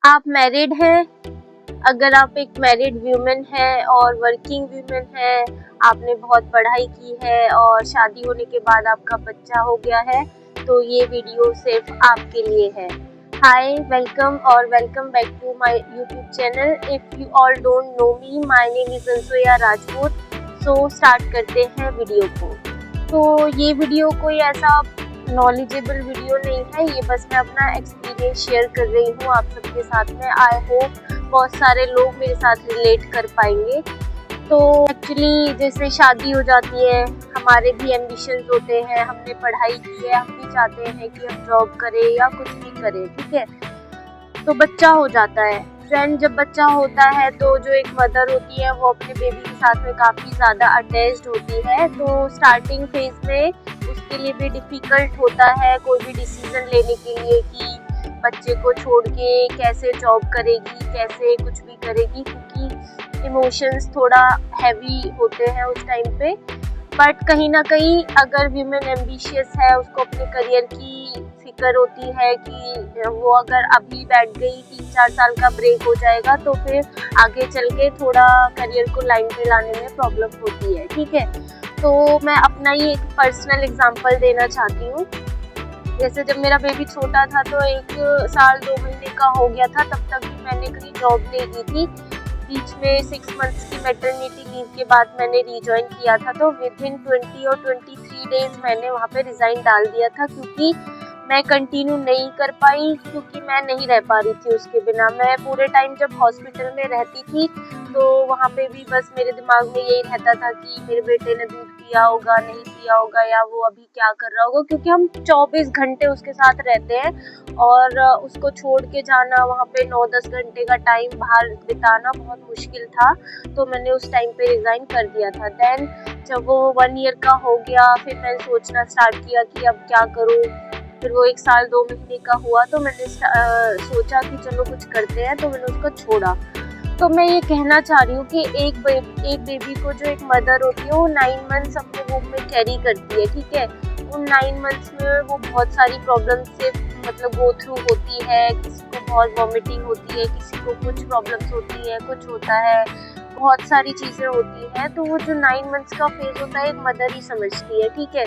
आप मैरिड हैं? अगर आप एक मैरिड वुमेन है और वर्किंग वुमेन है, आपने बहुत पढ़ाई की है और शादी होने के बाद आपका बच्चा हो गया है, तो ये वीडियो सिर्फ आपके लिए है। हाय, वेलकम और welcome back to my YouTube channel. If you all don't know me, my name is Ansuya Rajput. So start करते हैं वीडियो को। तो ये वीडियो कोई ऐसा नॉलेजेबल वीडियो नहीं है, ये बस मैं अपना एक्सपीरियंस शेयर कर रही हूँ आप सबके साथ में। आई होप बहुत सारे लोग मेरे साथ रिलेट कर पाएंगे। तो एक्चुअली जैसे शादी हो जाती है, हमारे भी एम्बिशंस होते हैं, हमने पढ़ाई की है, हम भी चाहते हैं कि हम जॉब करें या कुछ भी करें, ठीक है। तो बच्चा हो जाता है। फ्रेंड, जब बच्चा होता है तो जो एक मदर होती है वो अपने बेबी के साथ में काफ़ी ज़्यादा अटैच्ड होती है। तो स्टार्टिंग फेज में उसके लिए भी डिफ़िकल्ट होता है कोई भी डिसीज़न लेने के लिए कि बच्चे को छोड़ के कैसे जॉब करेगी, कैसे कुछ भी करेगी, क्योंकि इमोशंस थोड़ा हैवी होते हैं उस टाइम पे। बट कहीं ना कहीं अगर वीमेन एम्बिशियस है, उसको अपने करियर की फिक्र होती है कि वो अगर अभी बैठ गई, 3-4 साल का ब्रेक हो जाएगा तो फिर आगे चल के थोड़ा करियर को लाइन पे लाने में प्रॉब्लम होती है, ठीक है। तो मैं अपना ही एक पर्सनल एग्जांपल देना चाहती हूँ। जैसे जब मेरा बेबी छोटा था तो 1 साल 2 महीने का हो गया था, तब तक भी मैंने कहीं जॉब नहीं की थी। बीच में 6 मंथ्स की मैटरनिटी लीव के बाद मैंने रीजॉइन किया था, तो विद इन 20 और 23 डेज मैंने वहाँ पे रिज़ाइन डाल दिया था, क्योंकि मैं कंटिन्यू नहीं कर पाई, क्योंकि मैं नहीं रह पा रही थी उसके बिना। मैं पूरे टाइम जब हॉस्पिटल में रहती थी तो वहाँ पे भी बस मेरे दिमाग में यही रहता था कि मेरे बेटे ने दूध पिया होगा, नहीं पिया होगा, या वो अभी क्या कर रहा होगा, क्योंकि हम 24 घंटे उसके साथ रहते हैं और उसको छोड़ के जाना, वहाँ पे 9-10 घंटे का टाइम बाहर बिताना बहुत मुश्किल था। तो मैंने उस टाइम पे रिज़ाइन कर दिया था। देन जब वो 1 ईयर का हो गया, फिर मैंने सोचना स्टार्ट किया कि अब क्या करूँ। फिर वो 1 साल 2 महीने का हुआ तो मैंने सोचा कि चलो कुछ करते हैं, तो मैंने उसको छोड़ा। तो मैं ये कहना चाह रही हूँ कि एक बेबी को जो एक मदर होती है वो 9 मंथ्स अपने वूम में कैरी करती है, ठीक है। उन 9 मंथ्स में वो बहुत सारी प्रॉब्लम से मतलब गो थ्रू होती है। किसी को बहुत वॉमिटिंग होती है, किसी को कुछ प्रॉब्लम्स होती है, कुछ होता है, बहुत सारी चीज़ें होती हैं। तो वो जो 9 मंथ्स का फेज होता है एक मदर ही समझती है, ठीक है।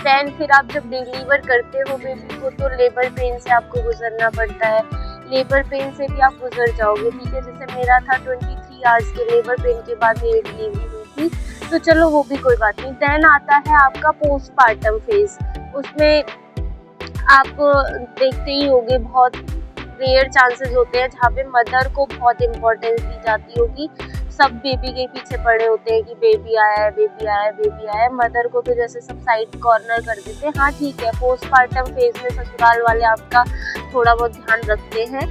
दैन फिर आप जब डिलीवर करते हो बेबी को तो लेबर पेन से आपको गुजरना पड़ता है। लेबर पेन से भी आप गुजर जाओगे, ठीक है। जैसे मेरा था 23 आवर्स के लेबर पेन के बाद मेरी डिलीवरी हुई थी, तो चलो वो भी कोई बात नहीं। दैन आता है आपका पोस्टपार्टम फेज। उसमें आप देखते ही होंगे बहुत रेयर चांसेस होते हैं जहाँ पे मदर को बहुत इम्पोर्टेंस दी जाती होगी। सब बेबी के पीछे पड़े होते हैं कि बेबी आया है, बेबी आया है, बेबी आया है। मदर को तो जैसे सब साइड कॉर्नर कर देते हैं। हाँ ठीक है, पोस्टपार्टम फेज में ससुराल वाले आपका थोड़ा बहुत ध्यान रखते हैं,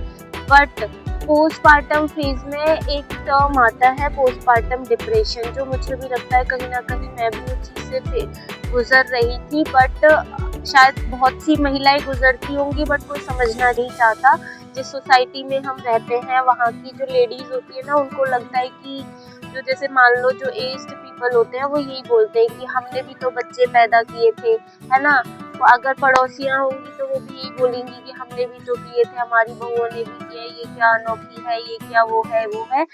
बट पोस्टपार्टम फेज में एक टर्म आता है पोस्टपार्टम डिप्रेशन, जो मुझे भी लगता है कहीं ना कहीं मैं भी उस चीज़ से गुजर रही थी। बट शायद बहुत सी महिलाएं गुजरती होंगी, बट कोई समझना नहीं चाहता। जिस सोसाइटी में हम रहते हैं वहाँ की जो लेडीज होती है ना, उनको लगता है कि जो जैसे मान लो जो एज्ड पीपल होते हैं वो यही बोलते हैं कि हमने भी तो बच्चे पैदा किए थे, है ना। तो अगर पड़ोसियाँ होंगी तो वो भी यही बोलेंगी कि हमने भी तो किए थे, हमारी बहुओं ने भी किया, ये क्या अनोखी है, ये क्या वो है वो है।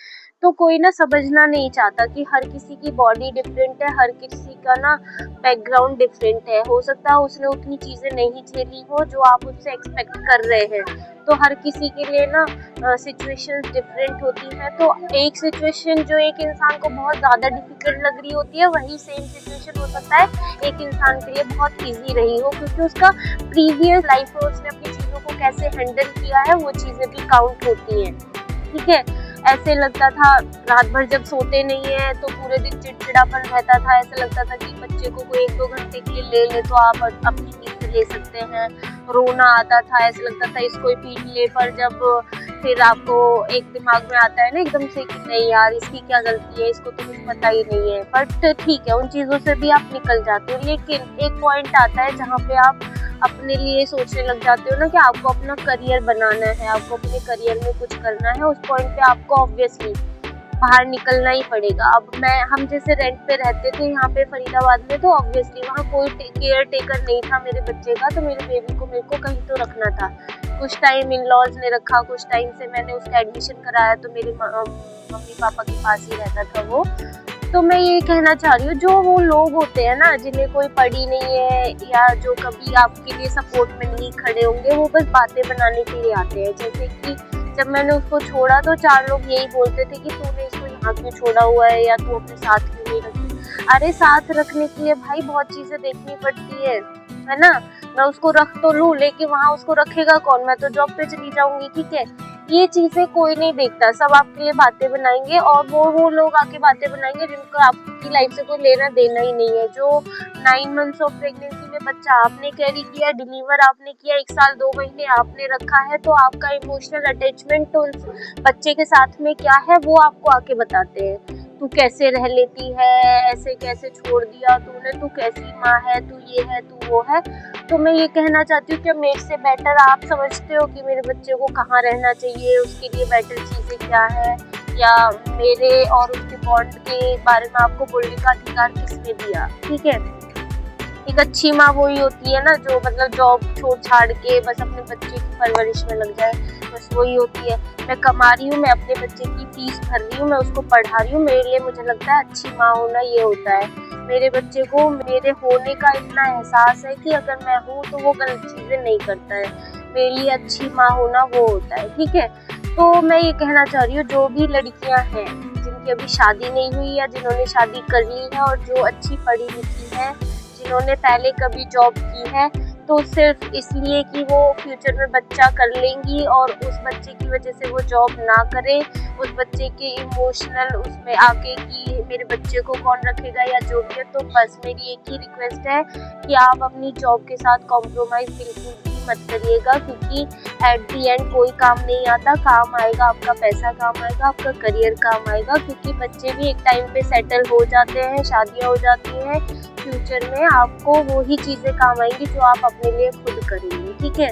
तो कोई ना समझना नहीं चाहता कि हर किसी की बॉडी डिफरेंट है, हर किसी का ना बैकग्राउंड डिफरेंट है। हो सकता है उसने उतनी चीज़ें नहीं झेली हो जो आप उससे एक्सपेक्ट कर रहे हैं। तो हर किसी के लिए ना सिचुएशंस डिफरेंट होती हैं। तो एक सिचुएशन जो एक इंसान को बहुत ज़्यादा डिफिकल्ट लग रही होती है, वही सेम सिचुएशन हो सकता है एक इंसान के लिए बहुत ईजी रही हो, क्योंकि उसका प्रीवियस लाइफ में उसने अपनी चीज़ों को कैसे हैंडल किया है वो चीज़ें भी काउंट होती हैं, ठीक है। ऐसे लगता था रात भर जब सोते नहीं है तो पूरे दिन चिड़चिड़ापन रहता था। ऐसा लगता था कि बच्चे को कोई 1-2 घंटे के लिए ले ले तो आप अपनी नींद ले सकते हैं। रोना आता था, ऐसा लगता था इसको ही पीट ले। पर जब फिर आपको एक दिमाग में आता है ना एकदम से कि नहीं यार, इसकी क्या गलती है, इसको तो कुछ पता ही नहीं है। बट ठीक है, उन चीज़ों से भी आप निकल जाते हो। लेकिन एक पॉइंट आता है जहाँ पे आप अपने लिए सोचने लग जाते हो ना कि आपको अपना करियर बनाना है, आपको अपने करियर में कुछ करना है। उस पॉइंट पे आपको ऑब्वियसली बाहर निकलना ही पड़ेगा। अब हम जैसे रेंट पे रहते थे यहाँ पे फरीदाबाद में, तो ऑब्वियसली वहाँ कोई केयर टेकर नहीं था मेरे बच्चे का, तो मेरे बेबी को मेरे को कहीं तो रखना था। कुछ टाइम इन लॉज ने रखा, कुछ टाइम से मैंने उसका एडमिशन कराया, तो मेरे मम्मी पापा के पास ही रहता था वो। तो मैं ये कहना चाह रही हूँ, जो वो लोग होते हैं ना जिन्हें कोई पड़ी नहीं है या जो कभी आपके लिए सपोर्ट में नहीं खड़े होंगे, वो बस बातें बनाने के लिए आते हैं। जैसे कि जब मैंने उसको छोड़ा तो 4 लोग यही बोलते थे कि तूने इसको यहाँ क्यों छोड़ा हुआ है, या तू अपने साथ क्यों नहीं रखती। अरे साथ रखने के लिए भाई बहुत चीजें देखनी पड़ती है ना। मैं उसको रख तो लूँ, लेकिन वहाँ उसको रखेगा कौन, मैं तो जॉब पे चली जाऊंगी, ठीक है। ये चीजें कोई नहीं देखता, सब आपके लिए बातें बनाएंगे, और वो लोग आके बातें बनाएंगे जिनको आपकी लाइफ से कोई लेना देना ही नहीं है। जो 9 मंथ्स ऑफ प्रेगनेंसी में बच्चा आपने कैरी किया, डिलीवर आपने किया, 1 साल 2 महीने आपने रखा है, तो आपका इमोशनल अटैचमेंट तो उस बच्चे के साथ में क्या है वो आपको आके बताते हैं। तू कैसे रह लेती है, ऐसे कैसे छोड़ दिया तूने, तू कैसी माँ है, तू ये है, तू वो है। तो मैं ये कहना चाहती हूँ कि मेरे से बेटर आप समझते हो कि मेरे बच्चे को कहाँ रहना चाहिए, उसके लिए बेटर चीज़ें क्या है, या मेरे और उसके बॉन्ड के बारे में आपको बोलने का अधिकार किसने दिया, ठीक है। एक अच्छी माँ वही होती है ना जो मतलब जॉब छोड़ छाड़ के बस अपने बच्चे की परवरिश में लग जाए, बस वही होती है। मैं कमा रही हूँ, मैं अपने बच्चे की फीस भर रही हूँ, मैं उसको पढ़ा रही हूँ, मेरे लिए मुझे लगता है अच्छी माँ होना ये होता है। मेरे बच्चे को मेरे होने का इतना एहसास है कि अगर मैं हूँ तो वो गलत चीज़ें नहीं करता है। मेरे लिए अच्छी माँ होना वो होता है, ठीक है। तो मैं ये कहना चाह रही हूँ, जो भी लड़कियाँ हैं जिनकी अभी शादी नहीं हुई या जिन्होंने शादी कर ली है और जो अच्छी पढ़ी लिखी है, जिन्होंने पहले कभी जॉब की है, तो सिर्फ इसलिए कि वो फ्यूचर में बच्चा कर लेंगी और उस बच्चे की वजह से वो जॉब ना करें, उस बच्चे के इमोशनल उसमें आके कि मेरे बच्चे को कौन रखेगा या जो भी है, तो बस मेरी एक ही रिक्वेस्ट है कि आप अपनी जॉब के साथ कॉम्प्रोमाइज़ बिल्कुल भी मत करिएगा, क्योंकि एट दी एंड कोई काम नहीं आता। काम आएगा आपका पैसा, काम आएगा आपका करियर, काम आएगा, क्योंकि बच्चे भी एक टाइम पे सेटल हो जाते हैं, शादियाँ हो जाती हैं। फ्यूचर में आपको वही चीज़ें काम आएंगी जो आप अपने लिए खुद करेंगे, ठीक है।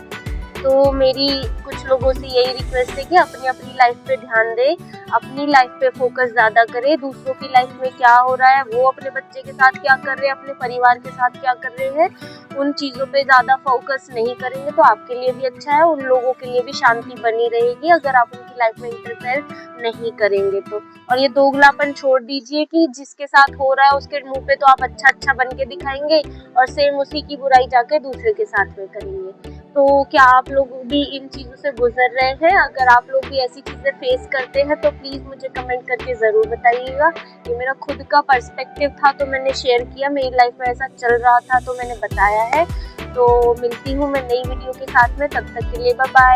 तो मेरी कुछ लोगों से यही रिक्वेस्ट है कि अपनी अपनी लाइफ पे ध्यान दें, अपनी लाइफ पे फोकस ज़्यादा करें। दूसरों की लाइफ में क्या हो रहा है, वो अपने बच्चे के साथ क्या कर रहे हैं, अपने परिवार के साथ क्या कर रहे हैं, उन चीज़ों पे ज़्यादा फोकस नहीं करेंगे तो आपके लिए भी अच्छा है, उन लोगों के लिए भी शांति बनी रहेगी अगर आप उनकी लाइफ में इंटरफेयर नहीं करेंगे तो। और ये दोगलापन छोड़ दीजिए कि जिसके साथ हो रहा है उसके मुंह पे तो आप अच्छा अच्छा बन के दिखाएंगे और सेम उसी की बुराई जाके दूसरे के साथ में करेंगे। तो क्या आप लोग भी इन चीज़ों से गुजर रहे हैं? अगर आप लोग भी ऐसी चीज़ें फेस करते हैं तो प्लीज़ मुझे कमेंट करके ज़रूर बताइएगा। ये मेरा खुद का पर्सपेक्टिव था तो मैंने शेयर किया, मेरी लाइफ में ऐसा चल रहा था तो मैंने बताया है। तो मिलती हूँ मैं नई वीडियो के साथ में, तब तक के लिए बाय बाय।